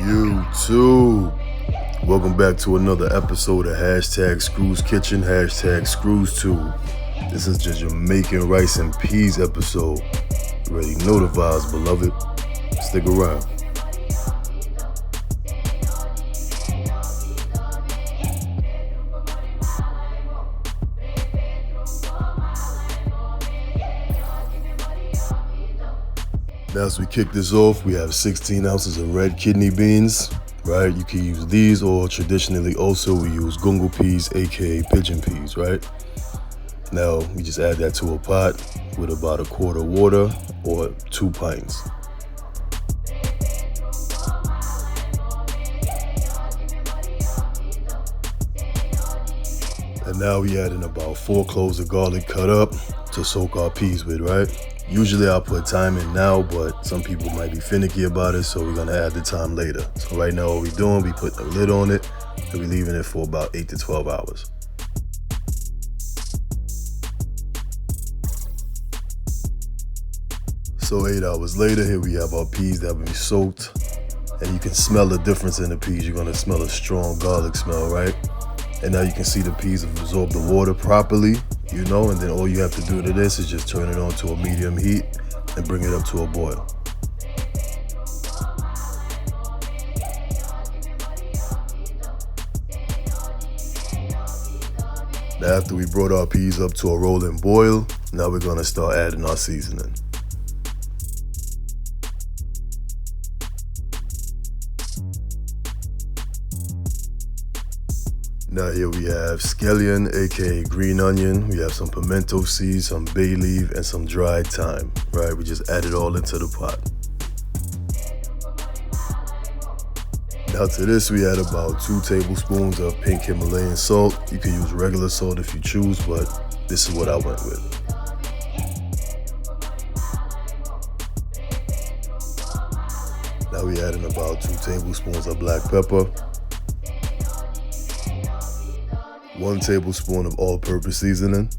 YouTube. Welcome back to another episode of Hashtag Screws Kitchen, Hashtag Screws Tube. This is the Jamaican Rice and Peas episode. You already know the vibes, beloved. Stick around. Now, as we kick this off, we have 16 ounces of red kidney beans, right? You can use these, or traditionally also we use gungo peas, aka pigeon peas, right? Now, we just add that to a pot with about a quart of water or 2 pints. And now we add in about 4 cloves of garlic cut up to soak our peas with, right? Usually I'll put thyme in now, but some people might be finicky about it, so we're gonna add the thyme later. So right now what we're doing, we put a lid on it and we're leaving it for about 8 to 12 hours. So 8 hours later, here we have our peas that we soaked, and you can smell the difference in the peas. You're gonna smell a strong garlic smell, right? And now you can see the peas have absorbed the water properly, you know, and then all you have to do to this is just turn it on to a medium heat and bring it up to a boil. Now after we brought our peas up to a rolling boil, now we're gonna start adding our seasoning. Now here we have scallion, aka green onion. We have some pimento seeds, some bay leaf, and some dried thyme, right? We just add it all into the pot. Now to this we add about 2 tablespoons of pink Himalayan salt. You can use regular salt if you choose, but this is what I went with. Now we add in about 2 tablespoons of black pepper, 1 tablespoon of all-purpose seasoning,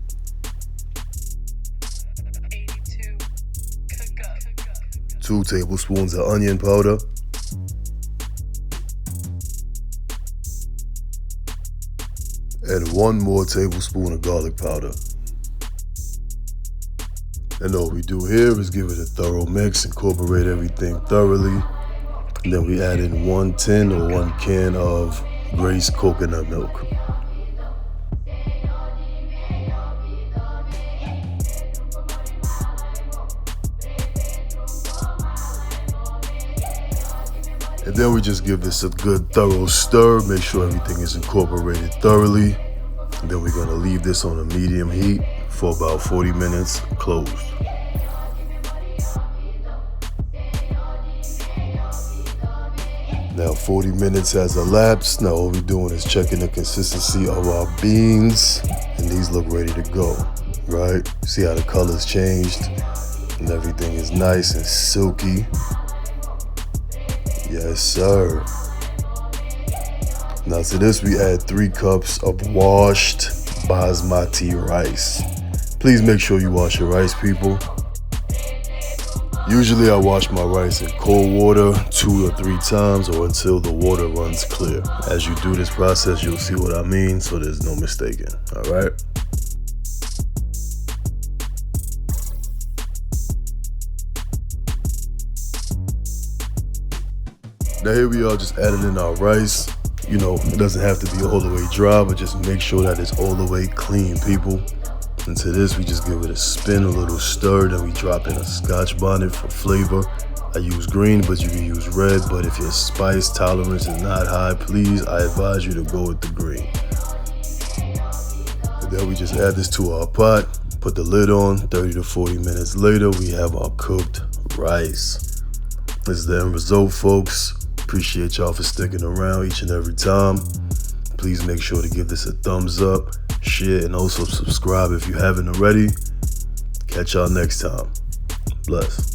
2 tablespoons of onion powder, and 1 more tablespoon of garlic powder. And all we do here is give it a thorough mix, incorporate everything thoroughly, and then we add in 1 tin or 1 can of Grace coconut milk. And then we just give this a good thorough stir, make sure everything is incorporated thoroughly. And then we're gonna leave this on a medium heat for about 40 minutes closed. Now 40 minutes has elapsed. Now all we're doing is checking the consistency of our beans, and these look ready to go, right? See how the color's changed and everything is nice and silky. Yes, sir. Now to this we add 3 cups of washed basmati rice. Please make sure you wash your rice, people. Usually I wash my rice in cold water 2 or 3 times, or until the water runs clear. As you do this process, you'll see what I mean, so there's no mistaking, all right? Now here we are, just adding in our rice. You know, it doesn't have to be all the way dry, but just make sure that it's all the way clean, people. And to this, we just give it a spin, a little stir, then we drop in a Scotch bonnet for flavor. I use green, but you can use red, but if your spice tolerance is not high, please, I advise you to go with the green. And then we just add this to our pot, put the lid on. 30 to 40 minutes later, we have our cooked rice. This is the end result, folks. Appreciate y'all for sticking around each and every time. Please make sure to give this a thumbs up, share, and also subscribe if you haven't already. Catch y'all next time. Bless.